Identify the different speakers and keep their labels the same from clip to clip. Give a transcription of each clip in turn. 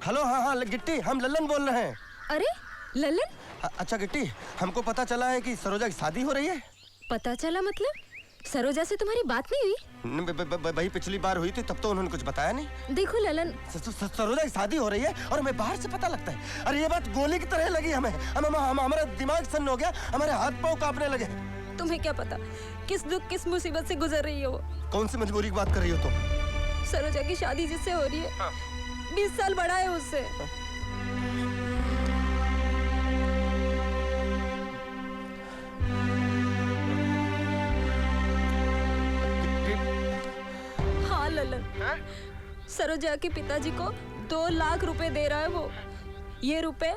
Speaker 1: Hello, हाँ हाँ गिट्टी, हम लल्लन बोल रहे हैं।
Speaker 2: अरे लल्लन?
Speaker 1: अच्छा गिट्टी, हमको पता चला है कि सरोजा की शादी हो रही है।
Speaker 2: पता चला मतलब? सरोजा से तुम्हारी बात नहीं हुई?
Speaker 1: भाई पिछली बार हुई थी तब तो उन्होंने कुछ बताया नहीं।
Speaker 2: देखो लल्लन,
Speaker 1: सरोजा की शादी हो रही है और हमें बाहर से पता लगता है। अरे ये बात गोली की तरह लगी हमें। हमारा दिमाग सन्न हो गया, हमारे हाथ पांव कांपने लगे।
Speaker 2: तुम्हें क्या पता किस दुख किस मुसीबत से गुजर रही हो वो?
Speaker 1: कौन सी मजबूरी की बात कर रही हो तुम?
Speaker 2: सरोजा की शादी जिससे हो रही है, 20 साल बड़ा है उससे। हाँ लल्लन, सरोजा के पिताजी को 2 लाख रुपए दे रहा है वो। ये रुपए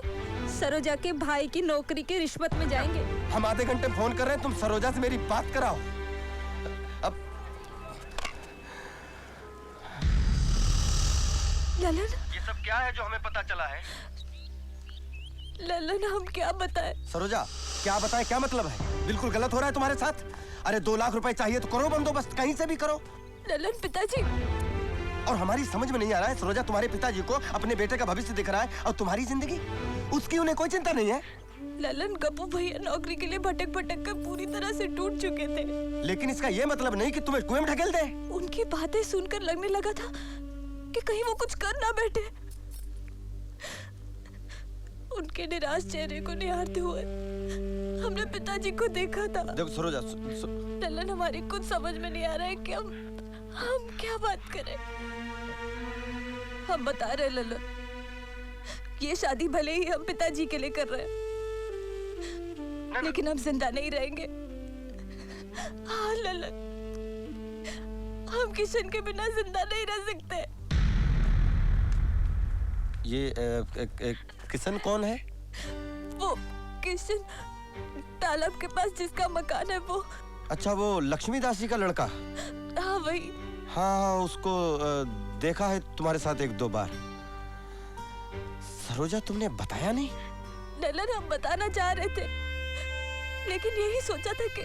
Speaker 2: सरोजा के भाई की नौकरी के रिश्वत में जाएंगे।
Speaker 1: हम आधे घंटे फोन कर रहे हैं, तुम सरोजा से मेरी बात कराओ। अब
Speaker 2: लल्लन,
Speaker 1: ये सब क्या है जो हमें पता चला है?
Speaker 2: लल्लन हम क्या बताएं?
Speaker 1: सरोजा क्या बताएं, क्या मतलब है? बिल्कुल गलत हो रहा है तुम्हारे साथ। अरे 2 लाख रुपए चाहिए तो करो बंदोबस्त, कहीं से भी करो।
Speaker 2: लल्लन पिताजी,
Speaker 1: और हमारी समझ में नहीं आ रहा है, सरोजा तुम्हारे पिताजी को अपने बेटे का भविष्य दिख रहा है और तुम्हारी जिंदगी, उसकी उन्हें कोई चिंता नहीं है।
Speaker 2: लल्लन गप्पू भैया नौकरी के लिए भटक भटक कर पूरी तरह से टूट चुके थे।
Speaker 1: लेकिन इसका ये मतलब नहीं कि तुम्हें कुएं में ढकेल दे।
Speaker 2: उनकी बातें सुनकर लगने लगा था कि कहीं वो कुछ कर ना बैठे। उनके निराश चेहरे को निहारते हुए हमने पिताजी को देखा था।
Speaker 1: जब सरोजा
Speaker 2: लल्लन हमारी कुछ समझ में नहीं आ रहा है कि हम क्या बात करें। हम बता रहे लल्लन, ये शादी भले ही हम पिताजी के लिए कर रहे हैं, लेकिन हम जिंदा नहीं रहेंगे। हाँ लल्लन, हम किशन के बिना जिंदा नहीं रह सकते।
Speaker 1: ये किशन कौन है?
Speaker 2: वो किशन, तालाब के पास जिसका मकान है वो।
Speaker 1: अच्छा, वो लक्ष्मीदास जी का लड़का?
Speaker 2: हाँ वही।
Speaker 1: हाँ, उसको देखा है तुम्हारे साथ 1-2 बार। सरोजा तुमने बताया नहीं?
Speaker 2: लल्लन हम बताना चाह रहे थे, लेकिन यही सोचा था कि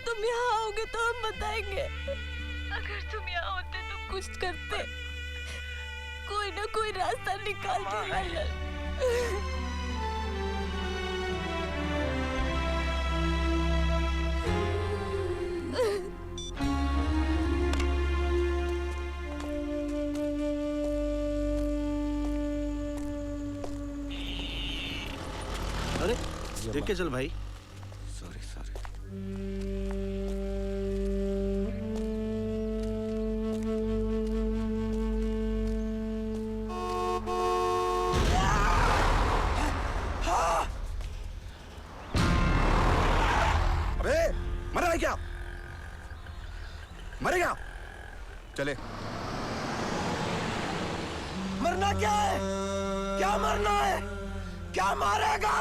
Speaker 2: तुम यहाँ आओगे तो हम बताएंगे। अगर तुम यहाँ होते तो कुछ करते, कोई ना कोई रास्ता निकालते लल्लन।
Speaker 3: अरे देख के चल भाई।
Speaker 1: सॉरी।
Speaker 3: अबे मरा है क्या? मरेगा? चले।
Speaker 1: मरना क्या है? क्या मरना है? क्या मारेगा?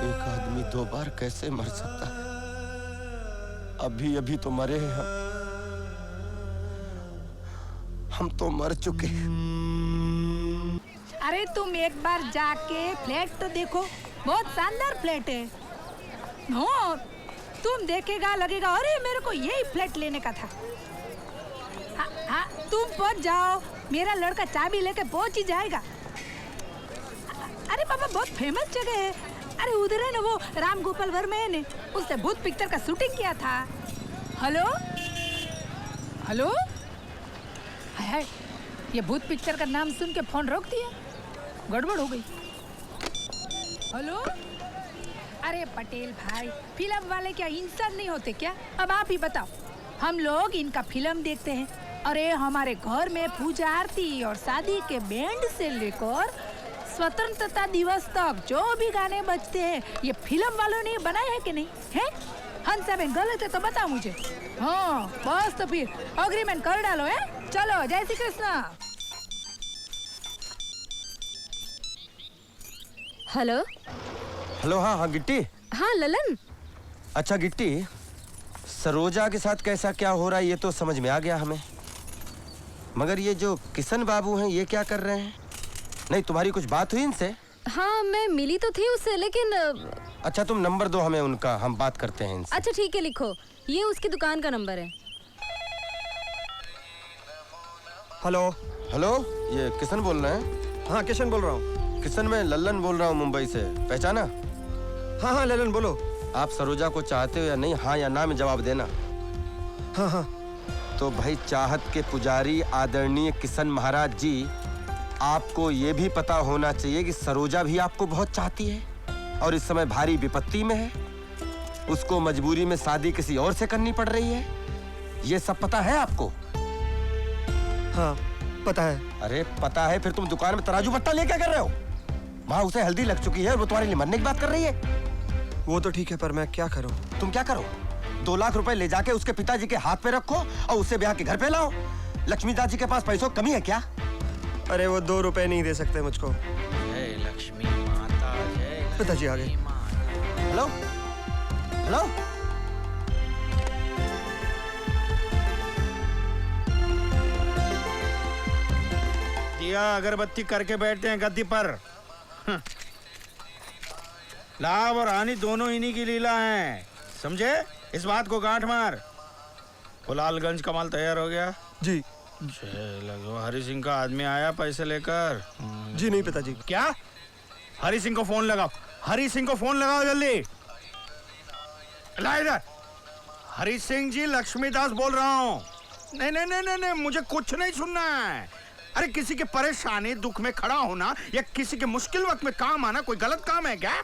Speaker 1: एक आदमी 2 बार कैसे मर सकता है? अभी तो मरे हैं हम तो मर चुके।
Speaker 4: अरे तुम एक बार जाके फ्लैट तो देखो, बहुत शानदार फ्लैट है। हो तुम देखेगा लगेगा अरे मेरे को यही फ्लैट लेने का था। हाँ तुम पहुंच जाओ, मेरा लड़का चाबी लेके पहुंच ही जाएगा। अरे पापा बहुत फेमस जगह है। अरे उधर है ना वो राम गोपाल वर्मा है ने, उसने भूत पिक्चर का शूटिंग किया था। हेलो हाय, ये भूत पिक्चर का नाम सुन के फोन रोक दिया, गड़बड़ हो गई। हेलो, अरे पटेल भाई, फिल्म वाले क्या इंसान नहीं होते क्या? अब आप ही बताओ, हम लोग इनका फिल्म देखते हैं। अरे हमारे घर में पूजा आरती और शादी के बैंड से लेकर स्वतंत्रता दिवस तक जो भी गाने बजते हैं, ये फिल्म वालों ने बनाए हैं कि नहीं है? हंसाबेन गलत है तो बताओ मुझे। हाँ बस तो फिर अग्रीमेंट कर डालो है। चलो जय श्री कृष्ण।
Speaker 1: हेलो। हाँ गिट्टी।
Speaker 2: हाँ ललन।
Speaker 1: अच्छा गिट्टी, सरोजा के साथ कैसा क्या हो रहा है ये तो समझ में आ गया हमें। मगर ये जो किशन बाबू हैं ये क्या कर रहे हैं? नहीं, तुम्हारी कुछ बात हुई इनसे?
Speaker 2: हाँ, मैं मिली तो थी उससे, लेकिन
Speaker 1: अच्छा, तुम नंबर दो हमें उनका, हम बात करते हैं इनसे।
Speaker 2: अच्छा ठीक है, लिखो, ये उसकी दुकान का नंबर है।
Speaker 5: हेलो।
Speaker 1: हेलो, ये किशन बोल रहे हैं?
Speaker 5: हाँ, किशन बोल रहा हूँ।
Speaker 1: किशन, मैं लल्लन बोल रहा हूँ मुंबई से, पहचाना?
Speaker 5: हाँ हाँ ललन बोलो।
Speaker 1: आप सरोजा को चाहते हो या नहीं, हाँ या ना में जवाब देना।
Speaker 5: हाँ हाँ।
Speaker 1: तो भाई, चाहत के पुजारी आदरणीय किशन महाराज जी, आपको ये भी पता होना चाहिए कि सरोजा भी आपको बहुत चाहती है और इस समय भारी विपत्ति में है। उसको मजबूरी में शादी किसी और से करनी पड़ रही है। ये सब पता है आपको?
Speaker 5: हाँ पता है।
Speaker 1: अरे पता है, फिर तुम दुकान में तराजू बट्टा ले क्या कर रहे हो? वहाँ उसे हल्दी लग चुकी है और वो तुम्हारे लिए मरने की बात कर रही है।
Speaker 5: वो तो ठीक है, पर मैं क्या करूँ?
Speaker 1: तुम क्या करो? 2 लाख रुपए ले जाके उसके पिताजी के हाथ पे रखो और उसे ब्याह के घर पे लाओ। लक्ष्मीदास जी के पास पैसों की कमी है क्या?
Speaker 5: अरे वो 2 रुपए नहीं दे सकते मुझको।
Speaker 3: जय लक्ष्मी माता, जय
Speaker 5: पिताजी आ गए।
Speaker 1: हेलो हेलो,
Speaker 3: दिया अगरबत्ती करके बैठते हैं गद्दी पर। लाभ और हानि दोनों इन्हीं की लीला है, समझे? इस बात को गांठ मार। कुलालगंज का माल तैयार हो गया?
Speaker 5: जी।
Speaker 3: लगो हरि सिंह का आदमी आया पैसे लेकर?
Speaker 5: जी नहीं पिताजी।
Speaker 3: क्या? हरि सिंह को फोन लगाओ, हरि सिंह को फोन लगाओ जल्दी। ला इधर। हरि सिंह जी, लक्ष्मीदास बोल रहा हूँ। नहीं नहीं नहीं नहीं, मुझे कुछ नहीं सुनना है। अरे किसी के परेशानी दुख में खड़ा होना या किसी के मुश्किल वक्त में काम आना कोई गलत काम है क्या?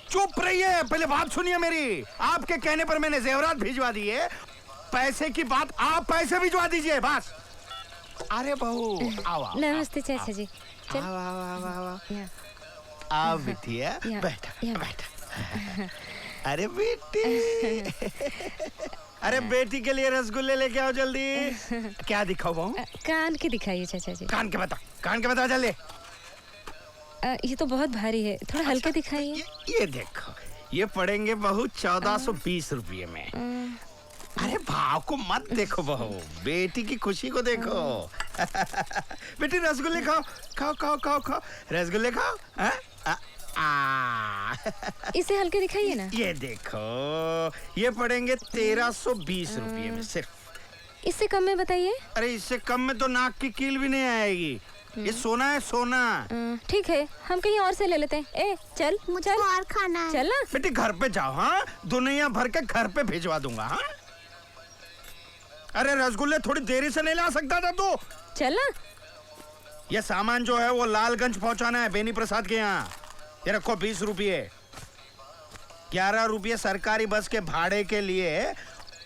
Speaker 3: चुप रहिए, पहले बात सुनिए मेरी। आपके कहने पर मैंने जेवरात भिजवा दिए, पैसे की बात आप पैसे भिजवा दीजिए बस। अरे बहू आओ।
Speaker 2: नमस्ते चाचा जी। चल।
Speaker 3: आओ आओ बिटिया, बैठा बैठा। अरे बेटी, अरे बेटी के लिए रसगुल्ले लेके आओ जल्दी। क्या दिखाओ बहू?
Speaker 2: कान के दिखाइए चाचा जी।
Speaker 3: कान के बता, कान के बता जल्दी।
Speaker 2: ये तो बहुत भारी है, थोड़ा हल्के दिखाइए।
Speaker 3: ये देखो, ये पड़ेंगे बहू 1420 रुपये में। अरे भाव को मत देखो बहू, बेटी की खुशी को देखो। बेटी रसगुल्ले खाओ, खाओ खाओ खाओ खाओ, रसगुल्ले खाओ।
Speaker 2: इसे हल्के दिखाइए ना।
Speaker 3: ये देखो, ये पड़ेंगे 1320 रुपये में सिर्फ।
Speaker 2: इससे कम में बताइए।
Speaker 3: अरे इससे कम में तो नाक की कील भी नहीं आएगी। ये सोना है, सोना।
Speaker 2: ठीक है, हम कहीं और से ले लेते हैं। ए चल,
Speaker 6: मुझे
Speaker 2: चल
Speaker 6: और खाना है।
Speaker 2: चल ना।
Speaker 3: बेटी घर पे जाओ, हाँ, दुनिया भर के घर पे भिजवा दूंगा। हाँ, अरे रसगुल्ले थोड़ी देरी से नहीं ला सकता था तू?
Speaker 2: चल ना।
Speaker 3: ये सामान जो है वो लालगंज पहुंचाना है बेनी प्रसाद के यहाँ। ये रखो 20 रुपये। 11 रुपये सरकारी बस के भाड़े के लिए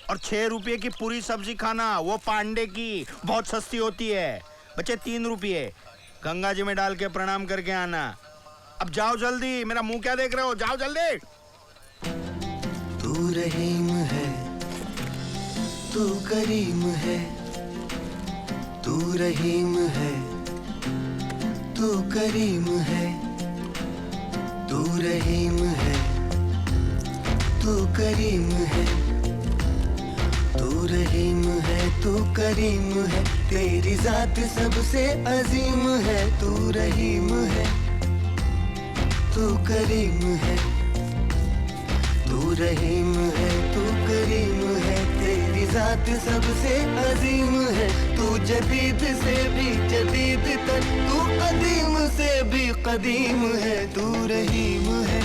Speaker 3: और 6 रुपये की पूरी सब्जी खाना, वो पांडे की, बहुत सस्ती होती है। बच्चे 3 रुपये गंगा जी में डाल के प्रणाम करके आना। अब जाओ जल्दी, मेरा मुंह क्या देख रहे हो, जाओ जल्दी।
Speaker 7: तू रहीम है, तू करीम है, तू रहीम है, तू करीम है, तू रहीम है, तू करीम है, तू रहीम है, तू करीम है, तेरी जात सबसे अजीम है। तू रहीम है, तू करीम है, तू रहीम है, तू करीम है, तेरी जात सबसे अजीम है। तू जदीद से भी जदीद तर, तू कदीम से भी कदीम है। तू रहीम है,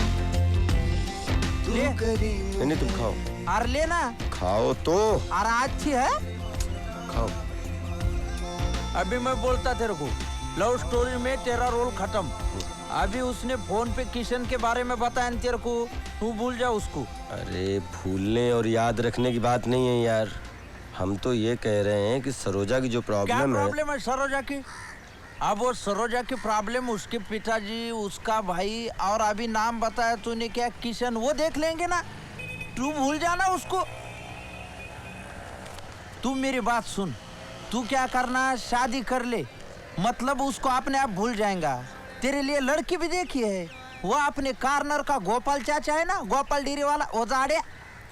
Speaker 7: तू करीम है।
Speaker 1: नहीं, तुम खाओ।
Speaker 8: और लेना
Speaker 1: खाओ तो।
Speaker 8: और अच्छी है।
Speaker 1: खाओ।
Speaker 8: अभी मैं बोलता तेरे को, लव स्टोरी में तेरा रोल खत्म। अभी उसने फोन पे किशन के बारे में बताया न तेरे को, तू भूल जा उसको।
Speaker 1: अरे भूलने और याद रखने की बात नहीं है यार, हम तो ये कह रहे हैं कि सरोजा की जो
Speaker 8: क्या
Speaker 1: प्रॉब्लम है।
Speaker 8: प्रॉब्लम है सरोजा की? अब वो सरोजा की प्रॉब्लम उसके पिताजी, उसका भाई और अभी नाम बताया तूने क्या, किशन, वो देख लेंगे ना। तू भूल जाना उसको। तू मेरी बात सुन, तू क्या करना, शादी कर ले, मतलब उसको अपने आप भूल जाएगा। तेरे लिए लड़की भी देखी है, वो अपने कार्नर का गोपाल चाचा है ना, गोपाल डेरी वाला, ओजाड़े,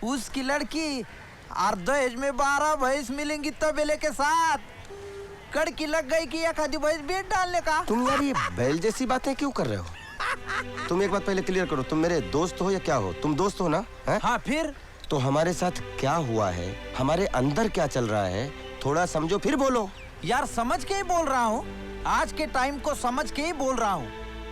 Speaker 8: उसकी लड़की। और दहेज में 12 भैंस मिलेंगी तबेले के साथ। कड़की लग गई कि एक आधी भैंस बेच डालने का।
Speaker 1: तुम यार ये बैल जैसी बातें क्यों कर रहे हो? तुम एक बात पहले क्लियर करो, तुम मेरे दोस्त हो या क्या हो? तुम दोस्त हो ना? है?
Speaker 8: हाँ फिर
Speaker 1: तो हमारे साथ क्या हुआ है, हमारे अंदर क्या चल रहा है, थोड़ा समझो फिर बोलो।
Speaker 8: यार समझ के ही बोल रहा हूँ, आज के टाइम को समझ के ही बोल रहा हूँ।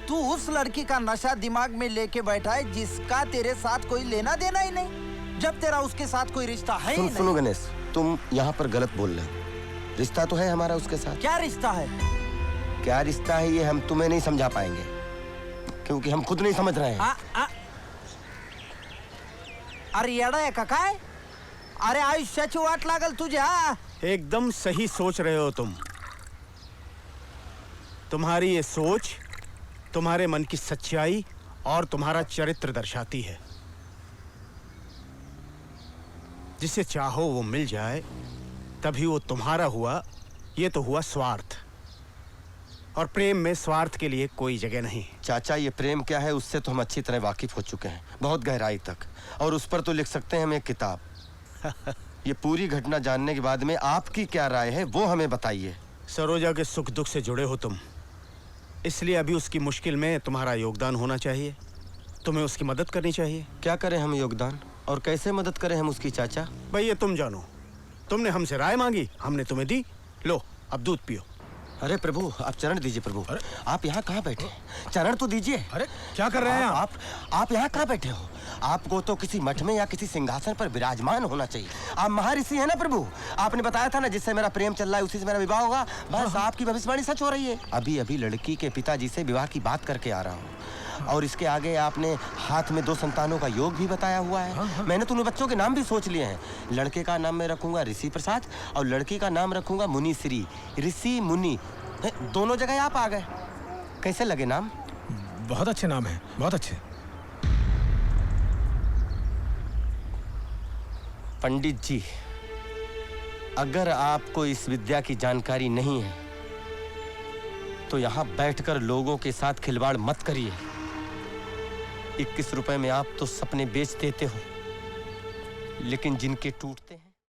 Speaker 8: तू उस लड़की का नशा दिमाग में लेके बैठा है जिसका तेरे साथ कोई लेना देना ही नहीं, जब तेरा उसके साथ कोई रिश्ता है ही नहीं।
Speaker 1: सुनो गणेश, तुम यहाँ पर गलत बोल रहे हो। रिश्ता तो है हमारा उसके साथ।
Speaker 8: क्या रिश्ता है?
Speaker 1: क्या रिश्ता है ये हम तुम्हें नहीं समझा पाएंगे, क्योंकि हम खुद नहीं समझ रहे हैं।
Speaker 8: अरे येडा है का काय? अरे आयुष्याची वाट लागल तुझ्या।
Speaker 3: एकदम सही सोच रहे हो तुम। तुम्हारी ये सोच तुम्हारे मन की सच्चाई और तुम्हारा चरित्र दर्शाती है। जिसे चाहो वो मिल जाए तभी वो तुम्हारा हुआ, ये तो हुआ स्वार्थ। और प्रेम में स्वार्थ के लिए कोई जगह नहीं।
Speaker 1: चाचा, ये प्रेम क्या है उससे तो हम अच्छी तरह वाकिफ हो चुके हैं, बहुत गहराई तक, और उस पर तो लिख सकते हैं हम एक किताब। ये पूरी घटना जानने के बाद में आपकी क्या राय है वो हमें बताइए।
Speaker 3: सरोजा के सुख दुख से जुड़े हो तुम, इसलिए अभी उसकी मुश्किल में तुम्हारा योगदान होना चाहिए। तुम्हें उसकी मदद करनी चाहिए।
Speaker 1: क्या करें हम योगदान, और कैसे मदद करें हम उसकी चाचा?
Speaker 3: भाई ये तुम जानो। तुमने हमसे राय मांगी, हमने तुम्हें दी। लो अब दूध पियो।
Speaker 1: अरे प्रभु, आप चरण दीजिए प्रभु। आप यहाँ कहाँ बैठे? चरण तो दीजिए।
Speaker 3: अरे क्या कर रहे हैं
Speaker 1: आप यहाँ कहाँ बैठे हो? आपको तो किसी मठ में या किसी सिंहासन पर विराजमान होना चाहिए। आप महर्षि हैं ना प्रभु? आपने बताया था ना जिससे मेरा प्रेम चल रहा है उसी से मेरा विवाह होगा। बस आपकी भविष्यवाणी सच हो रही है। अभी अभी लड़की के पिताजी से विवाह की बात करके आ रहा हूँ, और इसके आगे आपने हाथ में 2 संतानों का योग भी बताया हुआ है। मैंने तो उन बच्चों के नाम भी सोच लिए हैं। लड़के का नाम मैं रखूंगा ऋषि प्रसाद, और लड़की का नाम रखूंगा मुनि श्री। ऋषि मुनि दोनों जगह आप आ गए। कैसे लगे नाम?
Speaker 6: बहुत अच्छे नाम है, बहुत अच्छे।
Speaker 1: पंडित जी, अगर आपको इस विद्या की जानकारी नहीं है तो यहाँ बैठकर लोगों के साथ खिलवाड़ मत करिए। 21 रुपए में आप तो सपने बेच देते हो, लेकिन जिनके टूटते हैं